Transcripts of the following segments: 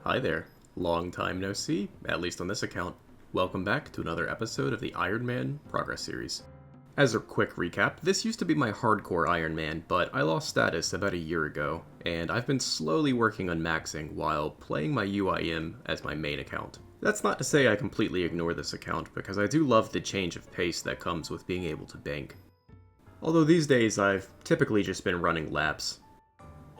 Hi there. Long time no see, at least on this account. Welcome back to another episode of the Ironman Progress Series. As a quick recap, this used to be my hardcore Ironman, but I lost status about a year ago, and I've been slowly working on maxing while playing my UIM as my main account. That's not to say I completely ignore this account, because I do love the change of pace that comes with being able to bank. Although these days I've typically just been running laps.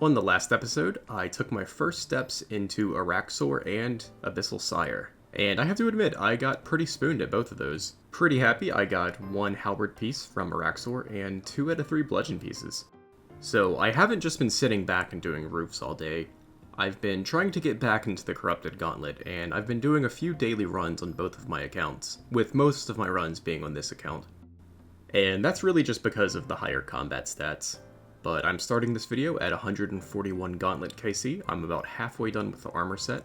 On the last episode, I took my first steps into Araxor and Abyssal Sire, and I have to admit, I got pretty spooned at both of those. Pretty happy I got 1 halberd piece from Araxor and 2 out of 3 bludgeon pieces. So I haven't just been sitting back and doing roofs all day. I've been trying to get back into the corrupted Gauntlet, and I've been doing a few daily runs on both of my accounts, with most of my runs being on this account. And that's really just because of the higher combat stats. But I'm starting this video at 141 Gauntlet KC. I'm about halfway done with the armor set.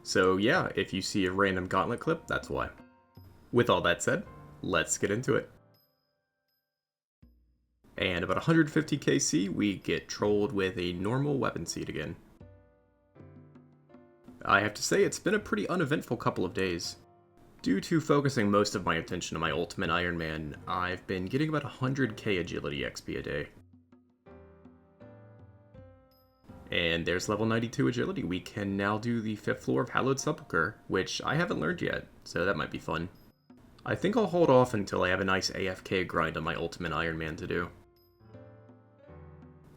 So yeah, if you see a random Gauntlet clip, that's why. With all that said, let's get into it. And about 150 KC, we get trolled with a normal weapon seed again. I have to say, it's been a pretty uneventful couple of days. Due to focusing most of my attention on my Ultimate Ironman, I've been getting about 100k agility XP a day. And there's level 92 agility. We can now do the 5th floor of Hallowed Sepulchre, which I haven't learned yet, so that might be fun. I think I'll hold off until I have a nice AFK grind on my Ultimate Ironman to do.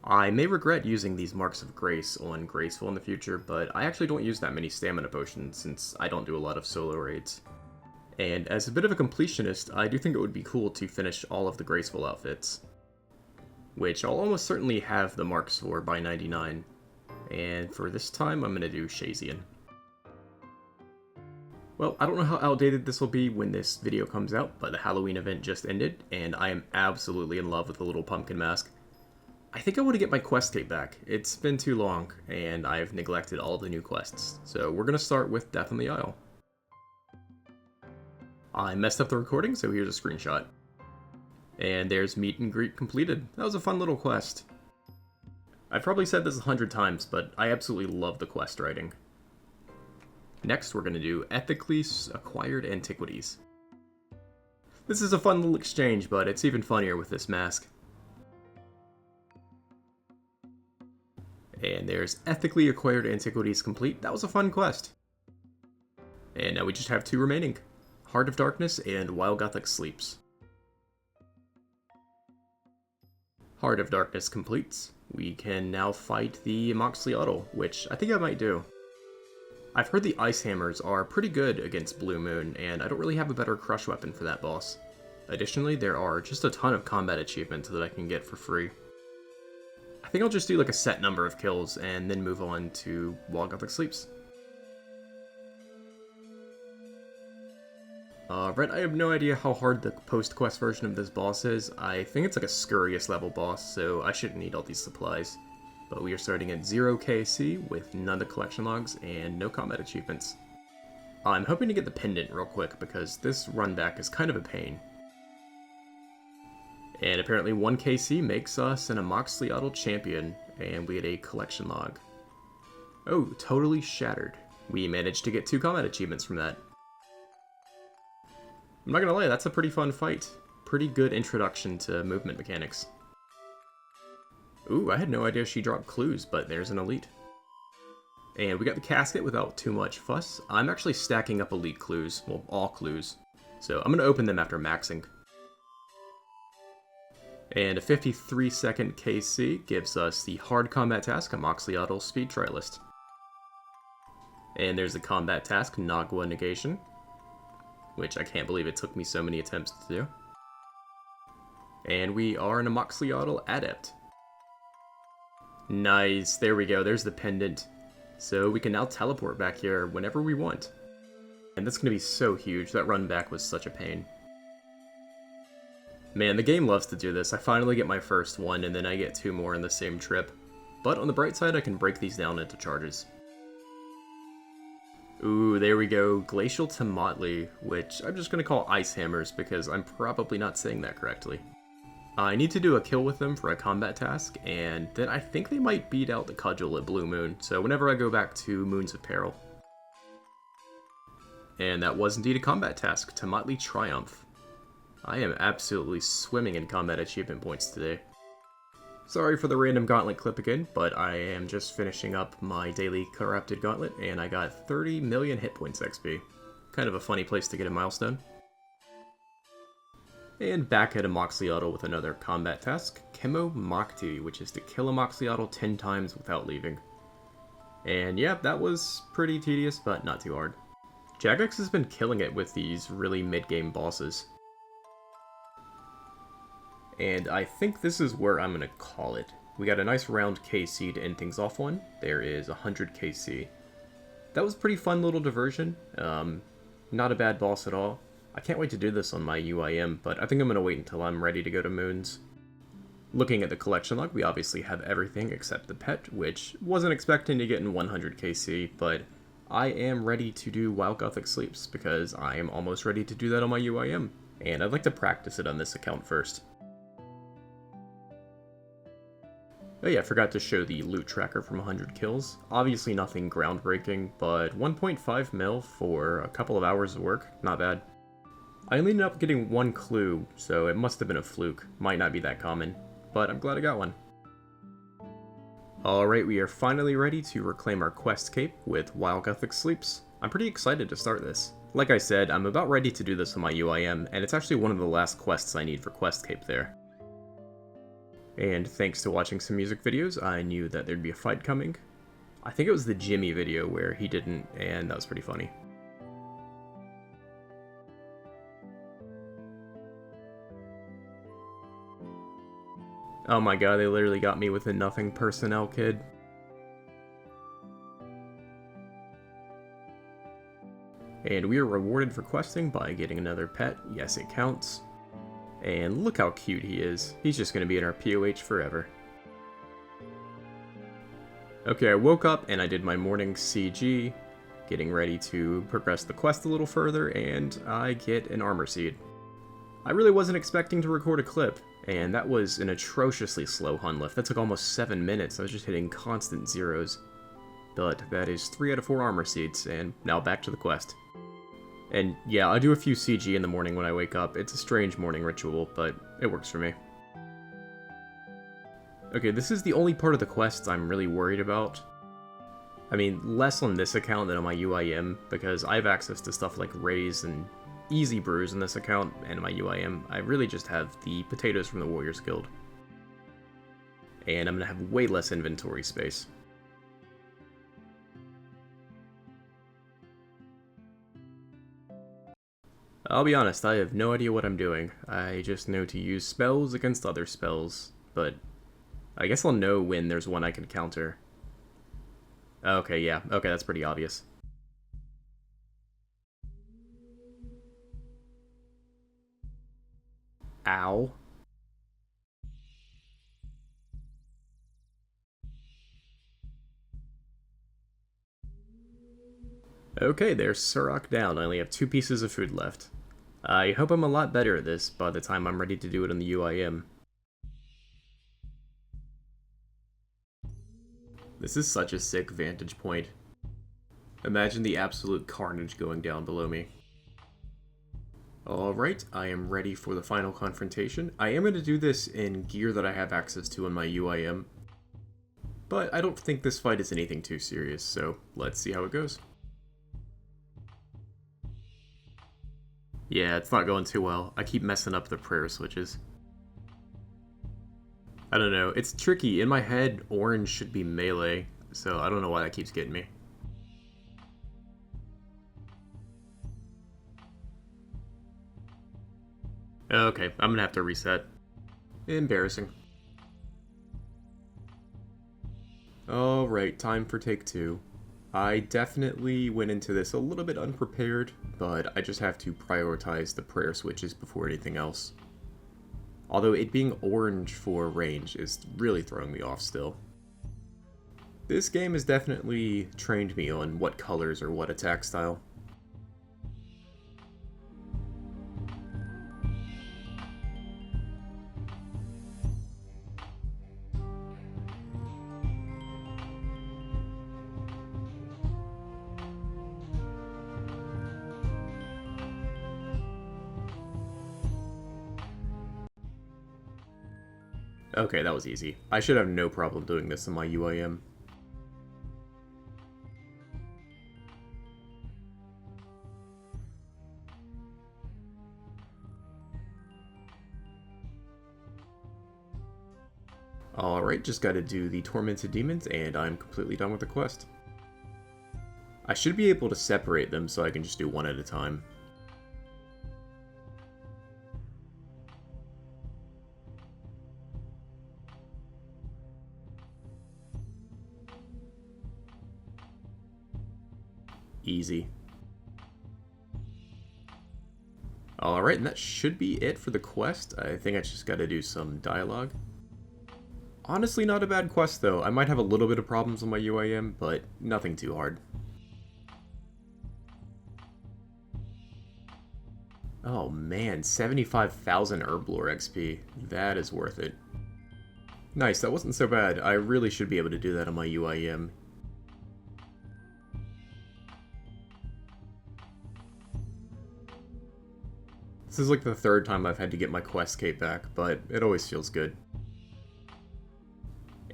I may regret using these Marks of Grace on Graceful in the future, but I actually don't use that many stamina potions since I don't do a lot of solo raids. And as a bit of a completionist, I do think it would be cool to finish all of the Graceful outfits, which I'll almost certainly have the marks for by 99. And for this time, I'm going to do Shazian. Well, I don't know how outdated this will be when this video comes out, but the Halloween event just ended, and I am absolutely in love with the little pumpkin mask. I think I want to get my quest tape back. It's been too long, and I've neglected all the new quests. So we're going to start with Death on the Isle. I messed up the recording, so here's a screenshot. And there's Meet and Greet completed. That was a fun little quest. I've probably said this 100 times, but I absolutely love the quest writing. Next, we're going to do Ethically Acquired Antiquities. This is a fun little exchange, but it's even funnier with this mask. And there's Ethically Acquired Antiquities complete. That was a fun quest. And now we just have 2 remaining. Heart of Darkness and While Gothic Sleeps. Heart of Darkness completes. We can now fight the A-mox-autle, which I think I might do. I've heard the Ice Hammers are pretty good against Blue Moon, and I don't really have a better crush weapon for that boss. Additionally, there are just a ton of combat achievements that I can get for free. I think I'll just do like a set number of kills and then move on to While Gothic Sleeps. Right, I have no idea how hard the post-quest version of this boss is. I think it's like a Scurrius level boss, so I shouldn't need all these supplies. But we are starting at 0 KC with none of the collection logs and no combat achievements. I'm hoping to get the pendant real quick because this run back is kind of a pain. And apparently 1 KC makes us an A-mox-autle champion, and we get a collection log. Oh, Totally Shattered. We managed to get 2 combat achievements from that. I'm not gonna lie, that's a pretty fun fight. Pretty good introduction to movement mechanics. Ooh, I had no idea she dropped clues, but there's an elite. And we got the casket without too much fuss. I'm actually stacking up elite clues, well, all clues. So I'm gonna open them after maxing. And a 53-second KC gives us the hard combat task, A-mox-autle Speed Trialist. And there's the combat task, Nagwa Negation, which I can't believe it took me so many attempts to do. And we are an A-mox-autle Adept. Nice, there we go, there's the pendant. So we can now teleport back here whenever we want. And that's going to be so huge, that run back was such a pain. Man, the game loves to do this. I finally get my first one, and then I get 2 more in the same trip. But on the bright side, I can break these down into charges. Ooh, there we go, Glacial Tomatley, which I'm just going to call Ice Hammers because I'm probably not saying that correctly. I need to do a kill with them for a combat task, and then I think they might beat out the Cudgel at Blue Moon, so whenever I go back to Moons of Peril, And that was indeed a combat task, to Motley Triumph. I am absolutely swimming in combat achievement points today. Sorry for the random Gauntlet clip again, but I am just finishing up my daily Corrupted Gauntlet, and I got 30 million hit points XP. Kind of a funny place to get a milestone. And back at A-mox-autle with another combat task, Chemo Mokti, which is to kill A-mox-autle 10 times without leaving. And yeah, that was pretty tedious, but not too hard. Jagex has been killing it with these really mid-game bosses. And I think this is where I'm going to call it. We got a nice round KC to end things off on. There is 100 KC. That was a pretty fun little diversion. Not a bad boss at all. I can't wait to do this on my UIM, but I think I'm going to wait until I'm ready to go to Moons. Looking at the collection log, we obviously have everything except the pet, which wasn't expecting to get in 100 KC, but I am ready to do While Gothic Sleeps, because I am almost ready to do that on my UIM. And I'd like to practice it on this account first. Oh yeah, I forgot to show the loot tracker from 100 kills. Obviously nothing groundbreaking, but 1.5 mil for a couple of hours of work, not bad. I only ended up getting one clue, so it must have been a fluke. Might not be that common, but I'm glad I got one. Alright, we are finally ready to reclaim our quest cape with While Gothic Sleeps. I'm pretty excited to start this. Like I said, I'm about ready to do this on my UIM, and it's actually one of the last quests I need for quest cape there. And thanks to watching some music videos, I knew that there'd be a fight coming. I think it was the Jimmy video where he didn't, and that was pretty funny. Oh my god, they literally got me with a nothing personnel kid. And we are rewarded for questing by getting another pet. Yes, it counts. And look how cute he is. He's just going to be in our POH forever. Okay, I woke up and I did my morning CG, getting ready to progress the quest a little further, and I get an armor seed. I really wasn't expecting to record a clip, and that was an atrociously slow Hun lift. That took almost 7 minutes. I was just hitting constant zeros. But that is 3 out of 4 armor seeds, and now back to the quest. And yeah, I do a few CG in the morning when I wake up. It's a strange morning ritual, but it works for me. Okay, this is the only part of the quest I'm really worried about. I mean, less on this account than on my UIM, because I have access to stuff like Raise and Easy Brews in this account, and my UIM, I really just have the potatoes from the Warriors Guild. And I'm gonna have way less inventory space. I'll be honest, I have no idea what I'm doing. I just know to use spells against other spells, but I guess I'll know when there's one I can counter. Okay, yeah, okay, that's pretty obvious. Ow. Okay, there's Surok down. I only have 2 pieces of food left. I hope I'm a lot better at this by the time I'm ready to do it on the UIM. This is such a sick vantage point. Imagine the absolute carnage going down below me. Alright, I am ready for the final confrontation. I am going to do this in gear that I have access to on my UIM. But I don't think this fight is anything too serious, so let's see how it goes. Yeah, it's not going too well. I keep messing up the prayer switches. I don't know, it's tricky. In my head, orange should be melee, so I don't know why that keeps getting me. Okay, I'm gonna have to reset. Embarrassing. Alright, time for take 2. I definitely went into this a little bit unprepared, but I just have to prioritize the prayer switches before anything else. Although it being orange for range is really throwing me off still. This game has definitely trained me on what colors or what attack style. Okay, that was easy. I should have no problem doing this in my UIM. Alright, just gotta do the Tormented Demons, and I'm completely done with the quest. I should be able to separate them so I can just do one at a time. Easy. Alright, and that should be it for the quest. I think I just gotta do some dialogue. Honestly, not a bad quest, though. I might have a little bit of problems on my UIM, but nothing too hard. Oh man, 75,000 Herblore XP. That is worth it. Nice, that wasn't so bad. I really should be able to do that on my UIM. This is like the third time I've had to get my quest cape back, but it always feels good.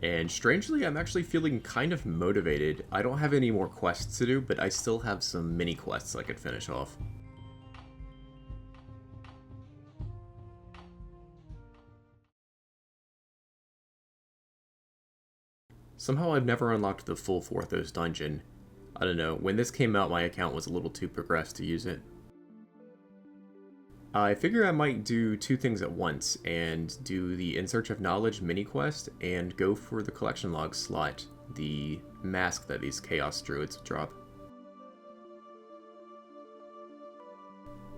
And strangely, I'm actually feeling kind of motivated. I don't have any more quests to do, but I still have some mini quests I could finish off. Somehow I've never unlocked the full Forthos dungeon. I don't know, when this came out my account was a little too progressed to use it. I figure I might do two things at once, and do the In Search of Knowledge mini-quest, and go for the collection log slot, the mask that these Chaos Druids drop.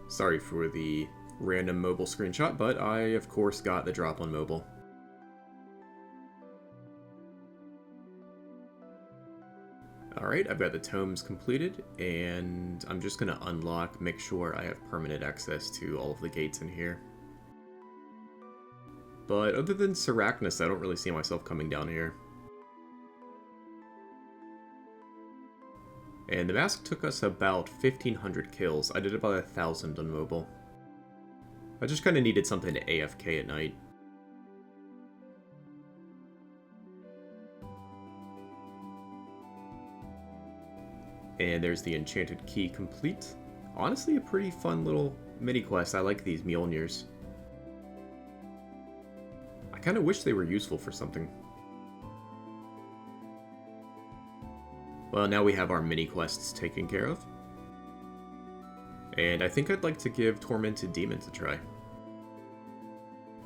Sorry for the random mobile screenshot, but I of course got the drop on mobile. Alright, I've got the tomes completed, and I'm just going to unlock, make sure I have permanent access to all of the gates in here. But other than Seracnus, I don't really see myself coming down here. And the mask took us about 1,500 kills. I did about 1,000 on mobile. I just kind of needed something to AFK at night. And there's the Enchanted Key complete. Honestly, a pretty fun little mini-quest. I like these Mjolnirs. I kind of wish they were useful for something. Well, now we have our mini-quests taken care of. And I think I'd like to give Tormented Demons a try.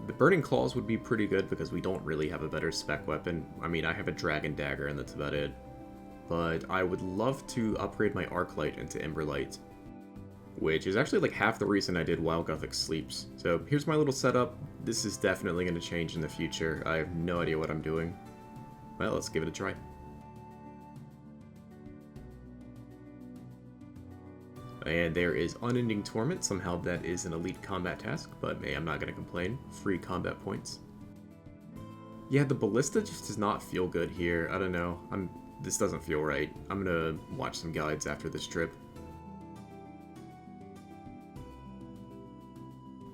The Burning Claws would be pretty good because we don't really have a better spec weapon. I mean, I have a Dragon Dagger and that's about it. But I would love to upgrade my Arclight into Emberlight, which is actually like half the reason I did while Gothic sleeps. So here's my little setup. This is definitely going to change in the future. I have no idea what I'm doing. Well, let's give it a try. And there is Unending Torment. Somehow that is an elite combat task, but hey, I'm not going to complain. Free combat points. Yeah, the Ballista just does not feel good here. I don't know. This doesn't feel right. I'm gonna watch some guides after this trip.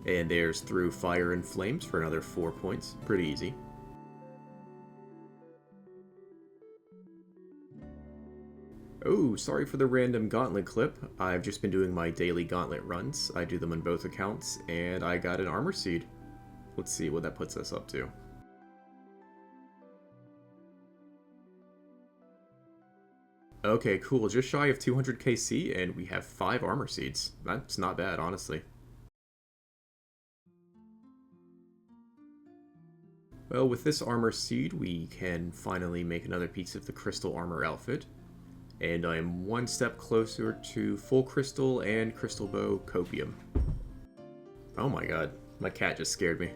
And there's Through Fire and Flames for another 4 points. Pretty easy. Oh, sorry for the random Gauntlet clip. I've just been doing my daily Gauntlet runs. I do them on both accounts, and I got an Armor Seed. Let's see what that puts us up to. Okay, cool. Just shy of 200 KC, and we have 5 armor seeds. That's not bad, honestly. Well, with this armor seed, we can finally make another piece of the crystal armor outfit. And I am one step closer to full crystal and crystal bow copium. Oh my god, my cat just scared me.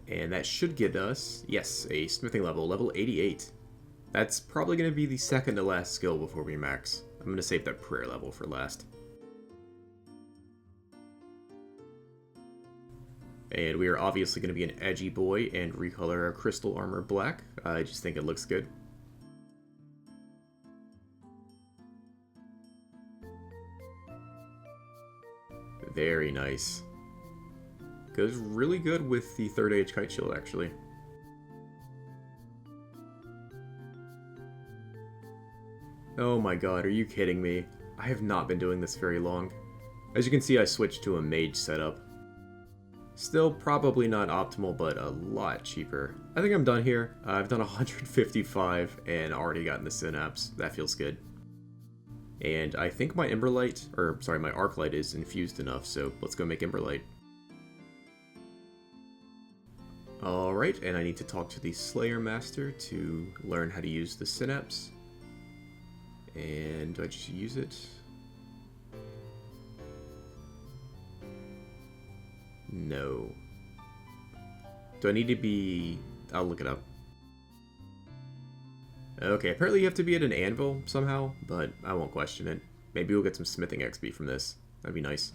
And that should get us, yes, a smithing level, level 88. That's probably going to be the second to last skill before we max. I'm going to save that prayer level for last. And we are obviously going to be an edgy boy and recolor our crystal armor black. I just think it looks good. Very nice. Goes really good with the 3rd age kite shield, actually. Oh my god, are you kidding me? I have not been doing this very long. As you can see, I switched to a mage setup. Still probably not optimal, but a lot cheaper. I think I'm done here. I've done 155 and already gotten the synapse. That feels good. And I think my Emberlight, or sorry, my Arclight is infused enough, so let's go make Emberlight. Alright, and I need to talk to the Slayer Master to learn how to use the synapse. And do I just use it? No. Do I need to be... I'll look it up. Okay, apparently you have to be at an anvil somehow, but I won't question it. Maybe we'll get some smithing XP from this. That'd be nice.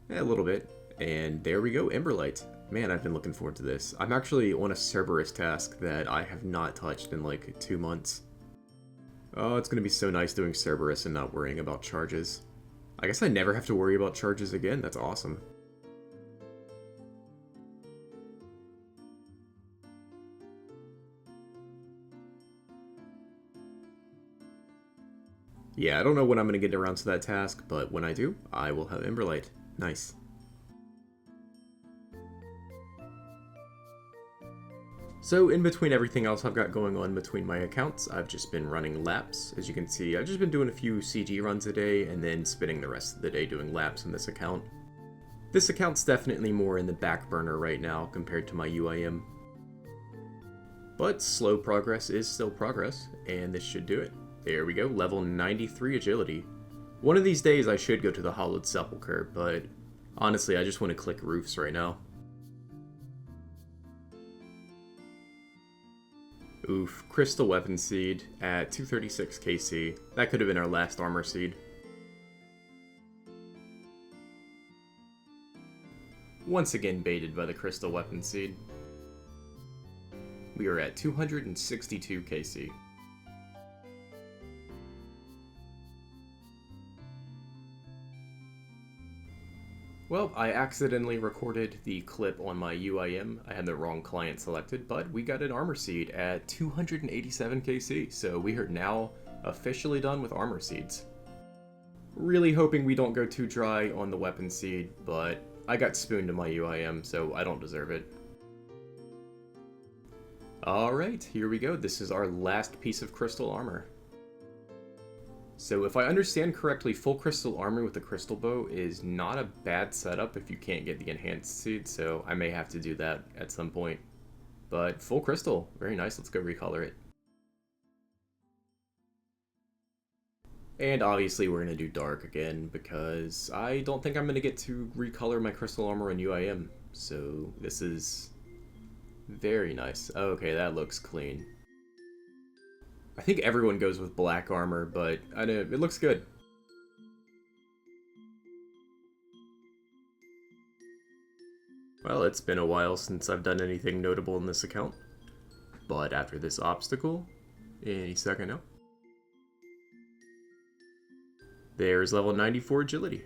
Yeah, a little bit. And there we go, Emberlight. Man, I've been looking forward to this. I'm actually on a Cerberus task that I have not touched in like 2 months. Oh, it's gonna be so nice doing Cerberus and not worrying about charges. I guess I never have to worry about charges again. That's awesome. Yeah, I don't know when I'm going to get around to that task, but when I do, I will have Emberlight. Nice. So in between everything else I've got going on between my accounts, I've just been running laps. As you can see, I've just been doing a few CG runs a day and then spending the rest of the day doing laps on this account. This account's definitely more in the back burner right now compared to my UIM. But slow progress is still progress, and this should do it. There we go, level 93 agility. One of these days I should go to the Hollowed Sepulchre, but honestly I just want to click roofs right now. Oof, Crystal Weapon Seed at 236 KC. That could have been our last armor seed. Once again baited by the Crystal Weapon Seed. We are at 262 KC. Well, I accidentally recorded the clip on my UIM. I had the wrong client selected, but we got an armor seed at 287 KC, so we are now officially done with armor seeds. Really hoping we don't go too dry on the weapon seed, but I got spooned in my UIM, so I don't deserve it. Alright, here we go. This is our last piece of crystal armor. So if I understand correctly, full crystal armor with the crystal bow is not a bad setup if you can't get the enhanced seed, so I may have to do that at some point. But full crystal, very nice, let's go recolor it. And obviously we're going to do dark again, because I don't think I'm going to get to recolor my crystal armor in UIM. So this is very nice. Okay, that looks clean. I think everyone goes with black armor, but I know, it looks good. Well, it's been a while since I've done anything notable in this account. But after this obstacle, any second now. There's level 94 agility.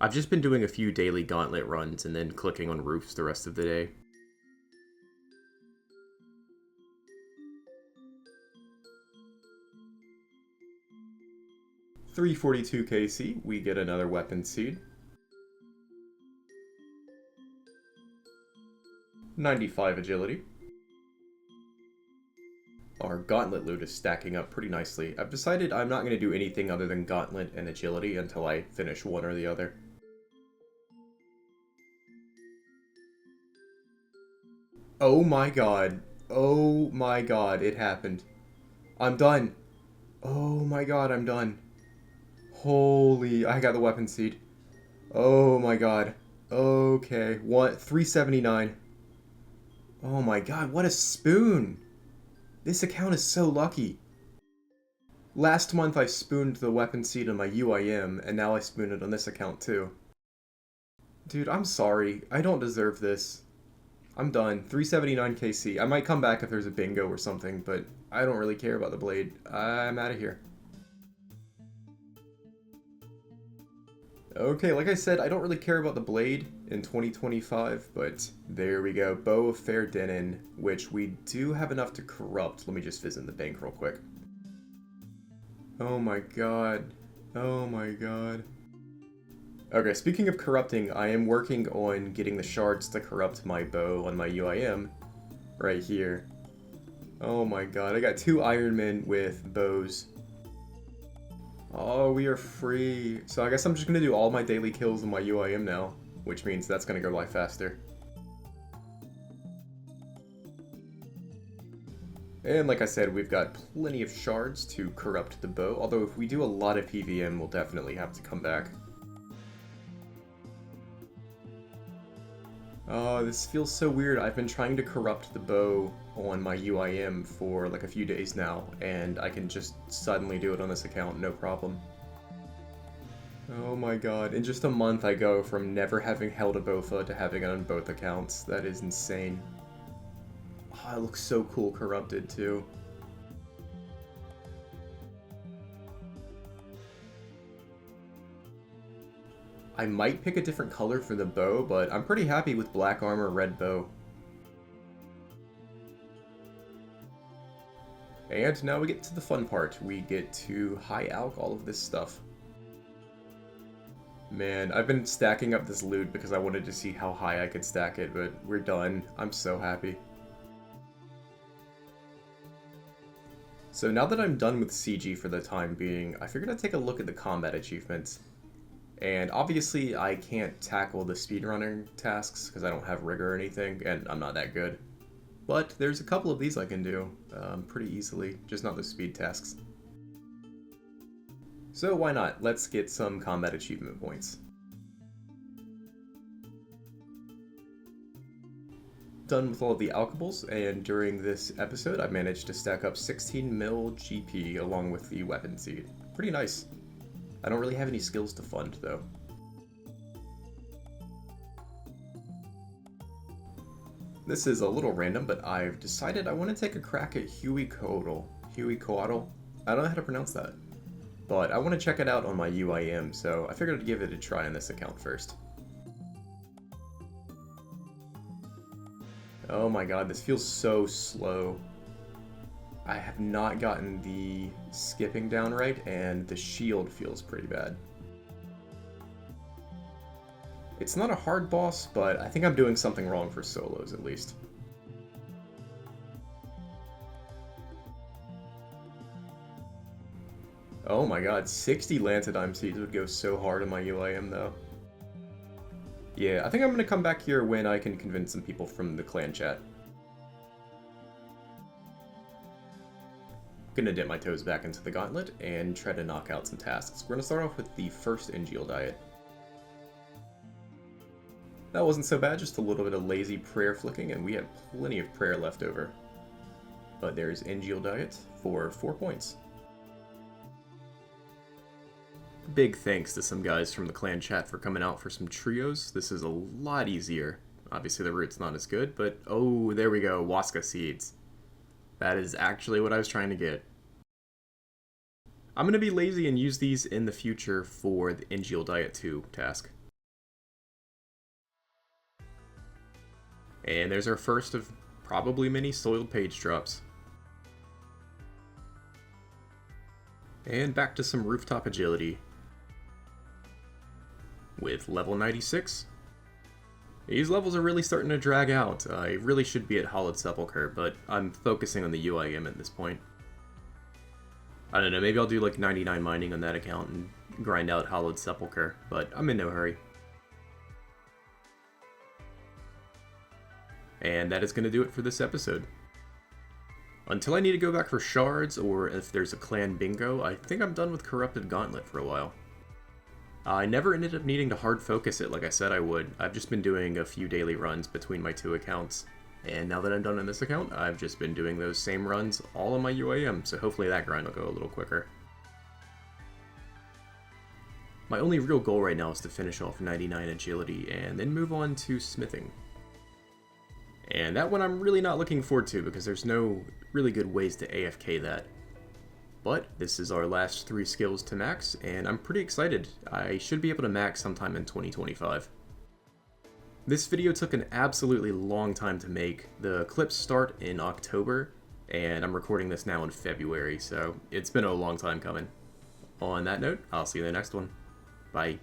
I've just been doing a few daily Gauntlet runs and then clicking on roofs the rest of the day. $342 KC, we get another weapon seed. 95 agility. Our Gauntlet loot is stacking up pretty nicely. I've decided I'm not going to do anything other than Gauntlet and agility until I finish one or the other. Oh my god. Oh my god, it happened. I'm done. Oh my god, I'm done. Holy, I got the weapon seed. Oh my god. Okay, 379. Oh my god, what a spoon. This account is so lucky. Last month I spooned the weapon seed on my UIM, and now I spoon it on this account too. Dude, I'm sorry. I don't deserve this. I'm done. 379 KC. I might come back if there's a bingo or something, but I don't really care about the blade. I'm out of here. Okay, like I said, I don't really care about the blade in 2025, but there we go. Bow of Faerdhinen, which we do have enough to corrupt. Let me just visit the bank real quick. Oh my god. Oh my god. Okay, speaking of corrupting, I am working on getting the shards to corrupt my bow on my UIM right here. Oh my god, I got 2 Ironmen with bows. Oh, we are free. So I guess I'm just going to do all my daily kills on my UIM now, which means that's going to go by faster. And like I said, we've got plenty of shards to corrupt the bow, although if we do a lot of PVM, we'll definitely have to come back. Oh, this feels so weird. I've been trying to corrupt the bow on my UIM for like a few days now, and I can just suddenly do it on this account, no problem. Oh my god, in just a month I go from never having held a BOFA to having it on both accounts. That is insane. Oh, it looks so cool corrupted too. I might pick a different color for the bow, but I'm pretty happy with black armor, red bow. And now we get to the fun part. We get to high alch all of this stuff. Man, I've been stacking up this loot because I wanted to see how high I could stack it, but we're done. I'm so happy. So now that I'm done with CG for the time being, I figured I'd take a look at the combat achievements. And obviously I can't tackle the speedrunning tasks because I don't have rigor or anything, and I'm not that good. But there's a couple of these I can do pretty easily, just not the speed tasks. So why not? Let's get some combat achievement points. Done with all of the alchables, and during this episode I managed to stack up 16 mil GP along with the weapon seed. Pretty nice. I don't really have any skills to fund, though. This is a little random, but I've decided I want to take a crack at A-mox-autle. I don't know how to pronounce that. But I want to check it out on my UIM, so I figured I'd give it a try on this account first. Oh my god, this feels so slow. I have not gotten the skipping down right, and the shield feels pretty bad. It's not a hard boss, but I think I'm doing something wrong for solos at least. Oh my god, 60 Lantidime seeds would go so hard on my UIM though. Yeah, I think I'm gonna come back here when I can convince some people from the clan chat. Gonna dip my toes back into the Gauntlet and try to knock out some tasks. We're gonna start off with the first Ingeal diet. That wasn't so bad, just a little bit of lazy prayer flicking, and we have plenty of prayer left over. But there's Ingeal diet for 4 points. Big thanks to some guys from the clan chat for coming out for some trios. This is a lot easier. Obviously the route's not as good, but oh, there we go, Waska seeds. That is actually what I was trying to get. I'm going to be lazy and use these in the future for the Ingeal Diet 2 task. And there's our first of probably many soiled page drops. And back to some rooftop agility. With level 96. These levels are really starting to drag out. I really should be at Hallowed Sepulchre, but I'm focusing on the UIM at this point. I don't know, maybe I'll do like 99 mining on that account and grind out Hallowed Sepulchre, but I'm in no hurry. And that is going to do it for this episode. Until I need to go back for shards, or if there's a clan bingo, I think I'm done with Corrupted Gauntlet for a while. I never ended up needing to hard focus it like I said I would. I've just been doing a few daily runs between my 2 accounts. And now that I'm done on this account, I've just been doing those same runs all on my UAM, so hopefully that grind will go a little quicker. My only real goal right now is to finish off 99 agility and then move on to smithing. And that one I'm really not looking forward to because there's no really good ways to AFK that. But this is our last 3 skills to max, and I'm pretty excited. I should be able to max sometime in 2025. This video took an absolutely long time to make. The clips start in October, and I'm recording this now in February, so it's been a long time coming. On that note, I'll see you in the next one. Bye.